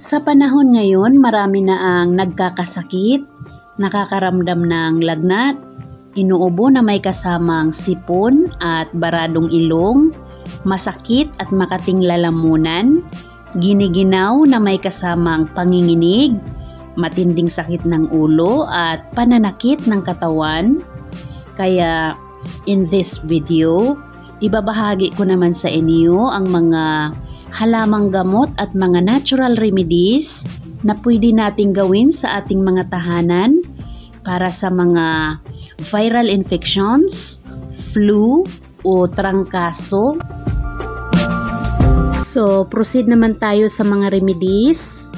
Sa panahon ngayon, marami na ang nagkakasakit, nakakaramdam ng lagnat, inuubo na may kasamang sipon at baradong ilong, masakit at makating lalamunan, giniginaw na may kasamang panginginig, matinding sakit ng ulo at pananakit ng katawan. Kaya in this video, ibabahagi ko naman sa inyo ang mga halamang gamot at mga natural remedies na pwede nating gawin sa ating mga tahanan para sa mga viral infections, flu o trangkaso. So, proceed naman tayo sa mga remedies.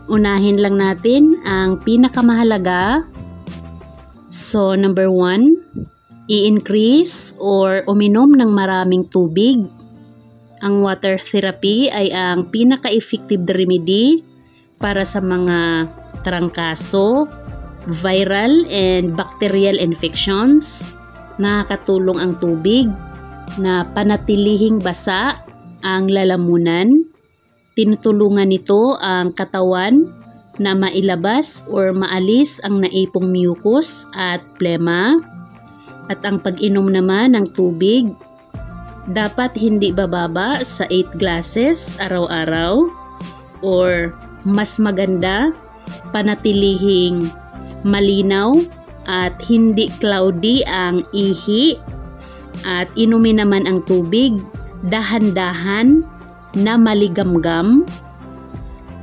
Unahin lang natin ang pinakamahalaga. So, number 1, i-increase or uminom ng maraming tubig. Ang water therapy ay ang pinaka-effective remedy para sa mga trangkaso, viral and bacterial infections. Nakakatulong ang tubig na panatilihing basa ang lalamunan. Tinutulungan nito ang katawan na mailabas or maalis ang naipong mucus at plema. At ang pag-inom naman ng tubig, dapat hindi bababa sa 8 glasses araw-araw or mas maganda, panatilihing malinaw at hindi cloudy ang ihi at inumin naman ang tubig dahan-dahan na maligamgam.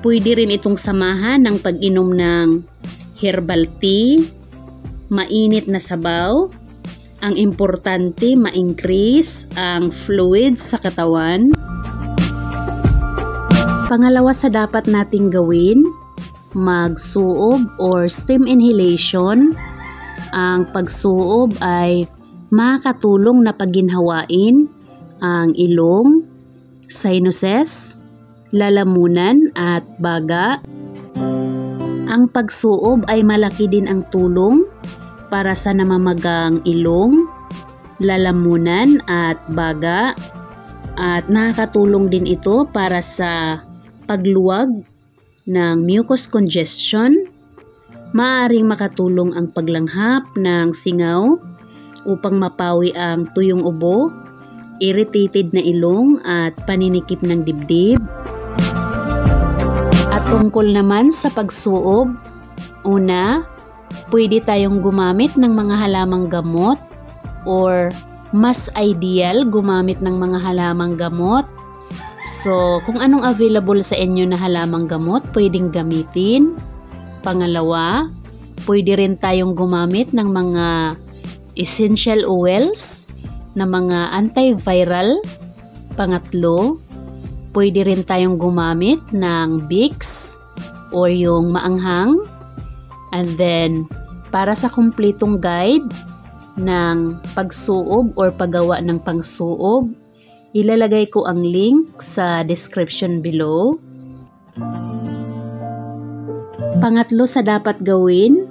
Pwede rin itong samahan ng pag-inom ng herbal tea, mainit na sabaw. Ang importante, ma-increase ang fluids sa katawan. Pangalawa sa dapat nating gawin, magsuob or steam inhalation. Ang pagsuob ay makakatulong na paginhawain ang ilong, sinuses, lalamunan at baga. Ang pagsuob ay malaki din ang tulong para sa namamagang ilong, lalamunan at baga, at nakakatulong din ito para sa pagluwag ng mucus congestion. Maaaring makatulong ang paglanghap ng singaw upang mapawi ang tuyong ubo, irritated na ilong at paninikip ng dibdib. At tungkol naman sa pagsuob, una, pwede tayong gumamit ng mga halamang gamot or mas ideal gumamit ng mga halamang gamot. So, kung anong available sa inyo na halamang gamot, pwedeng gamitin. Pangalawa, pwede rin tayong gumamit ng mga essential oils na mga antiviral. Pangatlo, pwede rin tayong gumamit ng Vicks or yung maanghang. And then, para sa kumpletong guide ng pagsuob or paggawa ng pangsuob, ilalagay ko ang link sa description below. Pangatlo sa dapat gawin,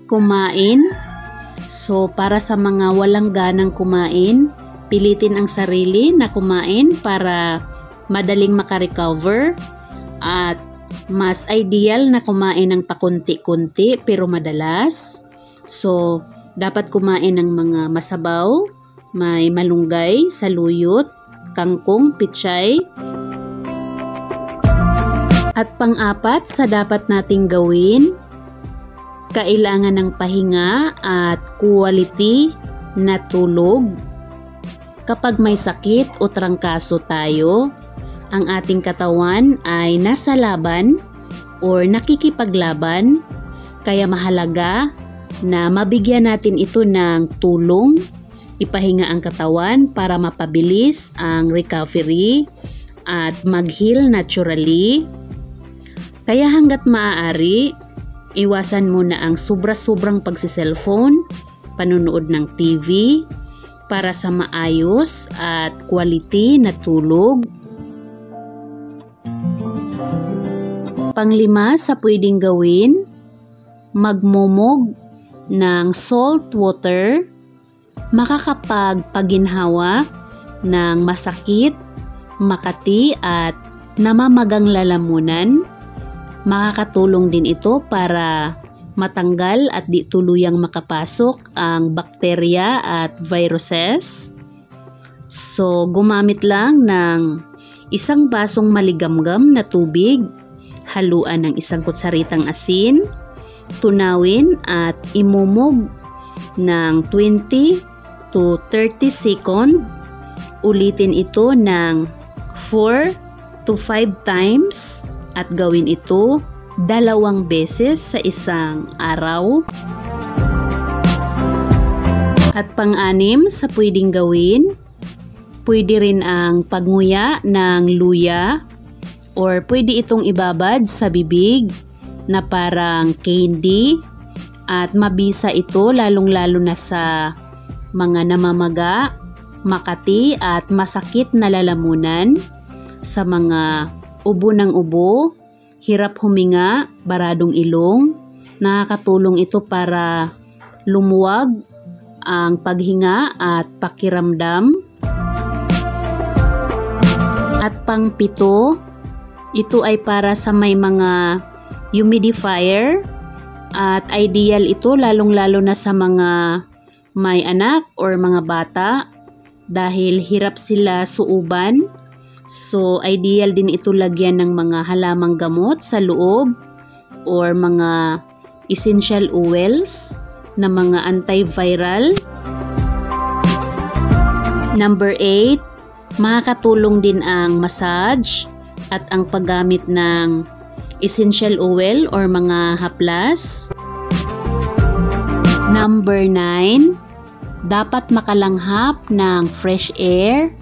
kumain. So, para sa mga walang ganang kumain, pilitin ang sarili na kumain para madaling makarecover at mas ideal na kumain ng pakunti-kunti pero madalas. So, dapat kumain ng mga masabaw, may malunggay, saluyot, kangkong, pichay. At pang-apat sa dapat nating gawin, kailangan ng pahinga at quality na tulog. Kapag may sakit o trangkaso tayo, ang ating katawan ay nasa laban or nakikipaglaban, kaya mahalaga na mabigyan natin ito ng tulong, ipahinga ang katawan para mapabilis ang recovery at mag-heal naturally. Kaya hanggat maaari, iwasan muna ang sobra-sobrang pagsiselfone, panunood ng TV para sa maayos at quality na tulog. Panglima sa pwedeng gawin, magmumog ng salt water, makakapagpaginhawa ng masakit, makati at namamagang lalamunan. Makakatulong din ito para matanggal at di tuluyang makapasok ang bakterya at viruses. So, gumamit lang ng isang basong maligamgam na tubig, haluan ng isang kutsaritang asin, tunawin at imumog ng 20 to 30 second. Ulitin ito ng 4 to 5 times at gawin ito 2 beses sa isang araw. At pang-anim sa pwedeng gawin, pwede rin ang pagnguya ng luya or pwede itong ibabad sa bibig na parang candy at mabisa ito lalong-lalo na sa mga namamaga, makati at masakit na lalamunan, sa mga ubo ng ubo, hirap huminga, baradong ilong. Nakakatulong ito para lumuwag ang paghinga at pakiramdam. At pang-7, ito ay para sa may mga humidifier at ideal ito lalong-lalo na sa mga may anak or mga bata dahil hirap sila suuban. So, ideal din ito lagyan ng mga halamang gamot sa loob or mga essential oils na mga antiviral. Number 8, makakatulong din ang massage at ang paggamit ng essential oil or mga haplas. Number 9, dapat makalanghap ng fresh air.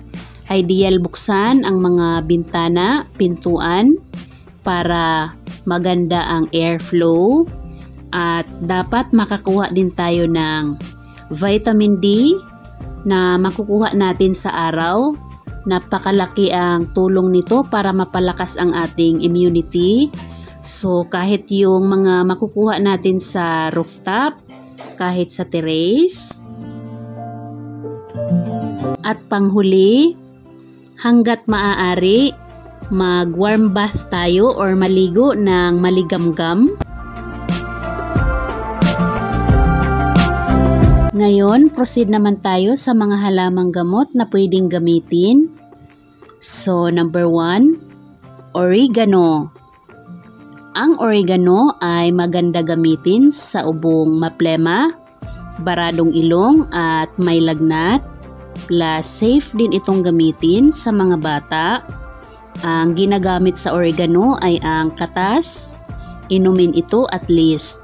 Ideal buksan ang mga bintana, pintuan para maganda ang airflow. At dapat makakuha din tayo ng vitamin D na makukuha natin sa araw. Napakalaki ang tulong nito para mapalakas ang ating immunity. So kahit yung mga makukuha natin sa rooftop, kahit sa terrace. At panghuli, hanggat maaari, mag-warm bath tayo or maligo ng maligamgam. Ngayon, proceed naman tayo sa mga halamang gamot na pwedeng gamitin. So, number 1, oregano. Ang oregano ay maganda gamitin sa ubong maplema, baradong ilong at may lagnat. Plus, safe din itong gamitin sa mga bata. Ang ginagamit sa oregano ay ang katas. Inumin ito at least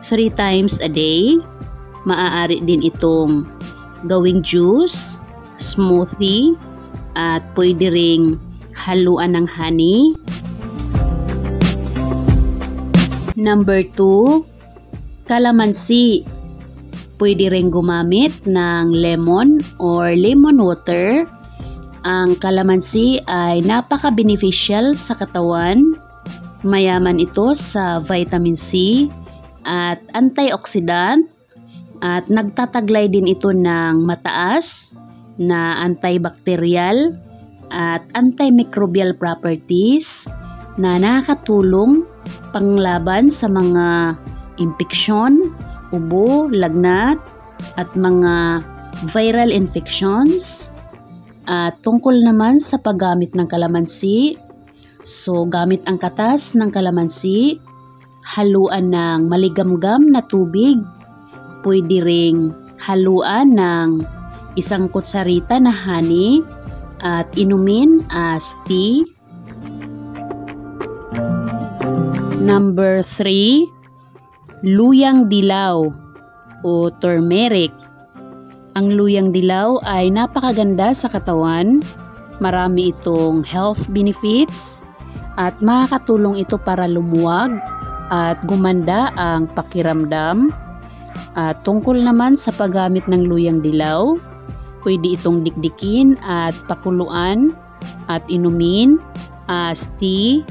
3 times a day. Maaari din itong gawing juice, smoothie, at pwede ring haluan ng honey. Number 2, kalamansi. Pwede rin gumamit ng lemon or lemon water. Ang kalamansi ay napaka-beneficial sa katawan. Mayaman ito sa vitamin C at antioxidant at nagtataglay din ito ng mataas na antibacterial at antimicrobial properties na nakakatulong panglaban sa mga impeksyon, ubo, lagnat, at mga viral infections. At tungkol naman sa paggamit ng kalamansi, so gamit ang katas ng kalamansi, haluan ng maligamgam na tubig, pwede ring haluan ng 1 kutsarita na honey at inumin as tea. Number 3, luyang dilaw o turmeric. Ang luyang dilaw ay napakaganda sa katawan. Marami itong health benefits at makakatulong ito para lumuwag at gumanda ang pakiramdam. At tungkol naman sa paggamit ng luyang dilaw, pwede itong dikdikin at pakuluan at inumin as tea.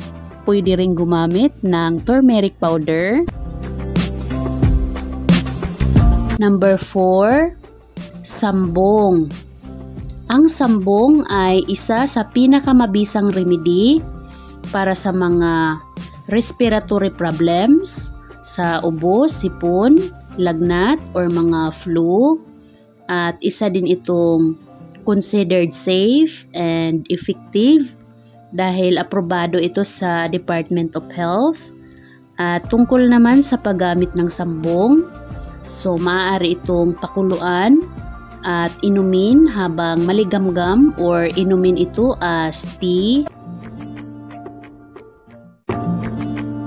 Pwede ring gumamit ng turmeric powder. Number 4, sambong. Ang sambong ay isa sa pinakamabisang remedy para sa mga respiratory problems sa ubo, sipon, lagnat, or mga flu. At isa din itong considered safe and effective dahil aprobado ito sa Department of Health. At tungkol naman sa paggamit ng sambong, so maaari itong pakuluan at inumin habang maligamgam or inumin ito as tea.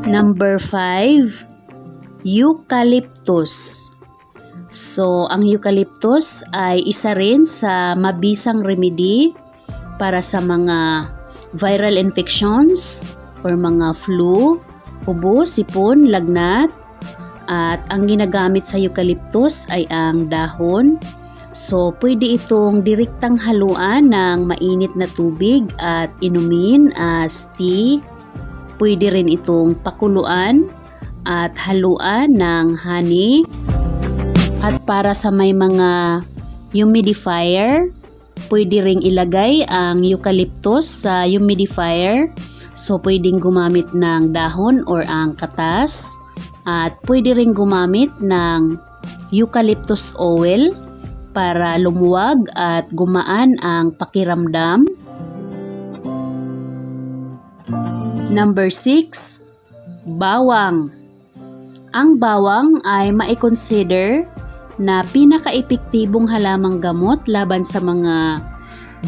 Number 5, eucalyptus. So, ang eucalyptus ay isa rin sa mabisang remedy para sa mga viral infections or mga flu, ubo, sipon, lagnat. At ang ginagamit sa eucalyptus ay ang dahon. So, pwede itong direktang haluan ng mainit na tubig at inumin as tea. Pwede rin itong pakuluan at haluan ng honey. At para sa may mga humidifier, pwede ring ilagay ang eucalyptus sa humidifier. So, pwedeng gumamit ng dahon or ang katas. At pwede ring gumamit ng eucalyptus oil para lumuwag at gumaan ang pakiramdam. Number 6, bawang. Ang bawang ay mai-consider na pinaka-epektibong halamang gamot laban sa mga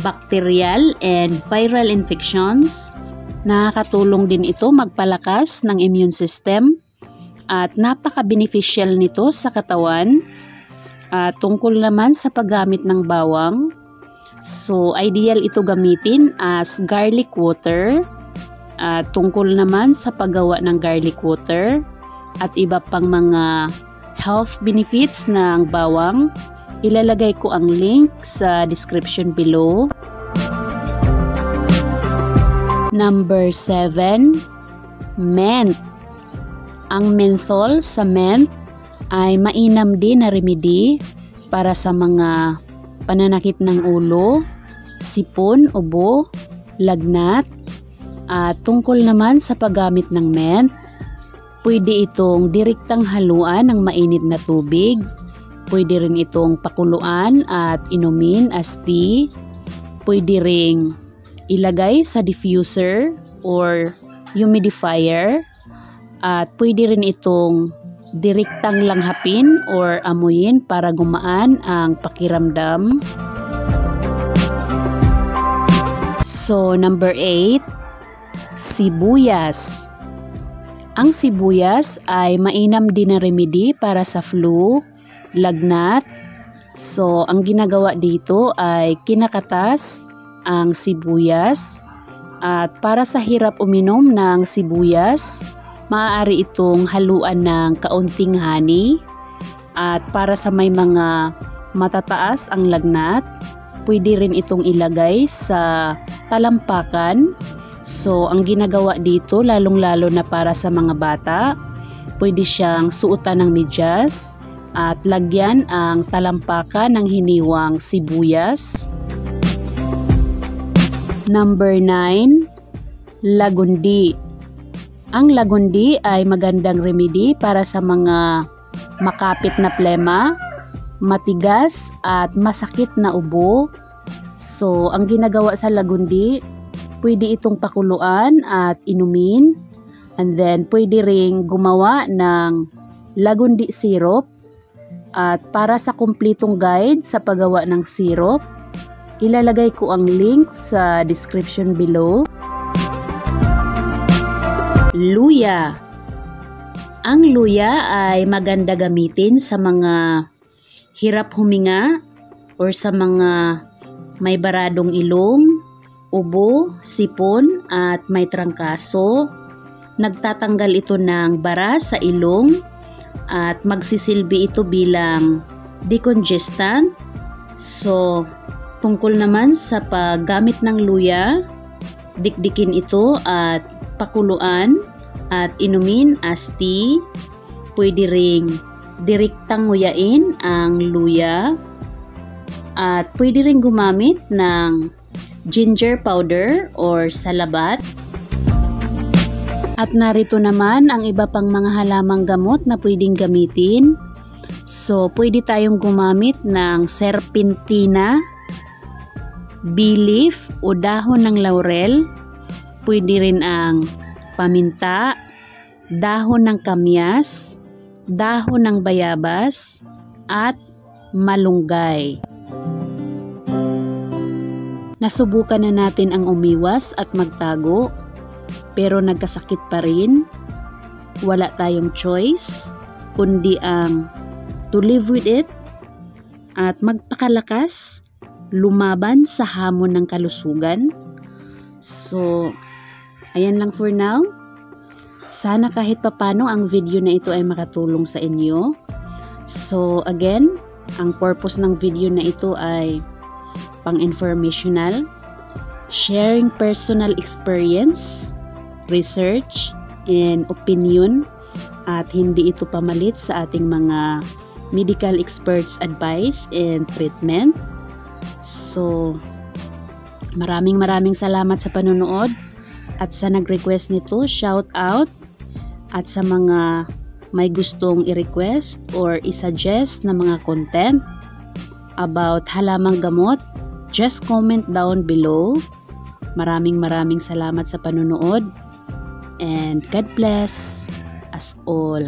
bacterial and viral infections. Nakakatulong din ito magpalakas ng immune system at napaka-beneficial nito sa katawan. Tungkol naman sa paggamit ng bawang, so ideal ito gamitin as garlic water. Tungkol naman sa paggawa ng garlic water at iba pang mga health benefits ng bawang, ilalagay ko ang link sa description below. Number 7, mint. Ang menthol sa mint ay mainam din na remedy para sa mga pananakit ng ulo, sipon, ubo, lagnat. At tungkol naman sa paggamit ng mint, pwede itong direktang haluan ng mainit na tubig. Pwede rin itong pakuluan at inumin as tea. Pwede ring ilagay sa diffuser or humidifier. At pwede rin itong direktang langhapin or amuyin para gumaan ang pakiramdam. So, number 8, sibuyas. Ang sibuyas ay mainam din na remedy para sa flu, lagnat. So, ang ginagawa dito ay kinakatas ang sibuyas. At para sa hirap uminom ng sibuyas, maaari itong haluan ng kaunting honey. At para sa may mga matataas ang lagnat, pwede rin itong ilagay sa talampakan. So, ang ginagawa dito, lalong-lalo na para sa mga bata, pwede siyang suotan ng medyas at lagyan ang talampakan ng hiniwang sibuyas. Number 9, lagundi. Ang lagundi ay magandang remedy para sa mga makapit na plema, matigas at masakit na ubo. So, ang ginagawa sa lagundi, pwede itong pakuluan at inumin. And then, pwede ring gumawa ng lagundi syrup. At para sa kumplitong guide sa paggawa ng syrup, ilalagay ko ang link sa description below. Luya. Ang luya ay maganda gamitin sa mga hirap huminga or sa mga may baradong ilong, ubo, sipon at may trangkaso. Nagtatanggal ito ng bara sa ilong at magsisilbi ito bilang decongestant. So, tungkol naman sa paggamit ng luya, dikdikin ito at pakuluan at inumin as tea. Pwede ring direktang nguyain ang luya at pwede ring gumamit ng ginger powder or salabat. At narito naman ang iba pang mga halamang gamot na pwedeng gamitin. So, pwede tayong gumamit ng serpentina, bay leaf o dahon ng laurel. Pwede rin ang paminta, dahon ng kamyas, dahon ng bayabas, at malunggay. Nasubukan na natin ang umiwas at magtago, pero nagkasakit pa rin. Wala tayong choice, kundi ang to live with it at magpakalakas, lumaban sa hamon ng kalusugan. So, ayan lang for now. Sana kahit papano ang video na ito ay makatulong sa inyo. So, again, ang purpose ng video na ito ay pang-informational, sharing personal experience, research, and opinion, at hindi ito pamalit sa ating mga medical experts advice and treatment. So, maraming salamat sa panonood, at sa nag-request nito, shout out, at sa mga may gustong i-request or i-suggest na mga content about halamang gamot, just comment down below. Maraming salamat sa panonood, and God bless us all.